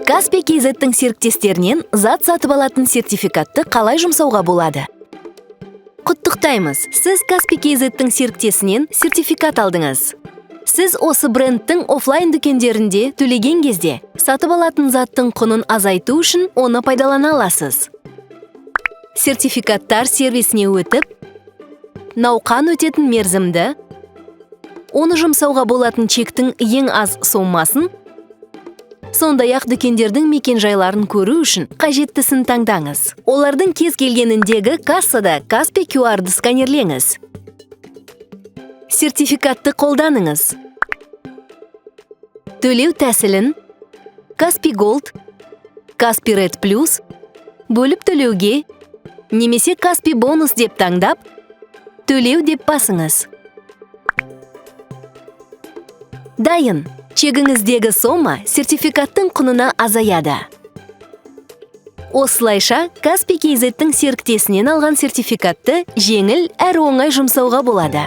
Каспий KZ'тің серіктестерінен зат сатып алатын сертификатты қалай жұмсауға болады? Құттықтаймыз, сіз Каспий KZ'тің серіктесінен сертификат алдыңыз. Сіз осы брендтің офлайн дүкендерінде төлеген кезде сатып алатын заттың құнын азайту үшін оны пайдалана аласыз. Сертификаттар сервисіне өтіп, науқан өтетін мерзімді, оны жұмсауға болатын чектің ең аз сомасын, сондай-ақ дүкендердің мекен-жайларын көру үшін қажеттісін таңдаңыз. Олардың кез келгеніндегі кассада Каспий QR-ды сканерлеңіз. Сертификатты қолданыңыз. Төлеу тәсілін Каспий Gold, Каспий Red Plus, бөліп төлеуге, немесе Каспий бонус деп таңдап, төлеу деп басыңыз. Дайын. Чегіңіздегі сома сертификаттың құнына азаяды. Осылайша, Каспий KZ'тің серіктесінен алған сертификатты жеңіл әрі оңай жұмсауға болады.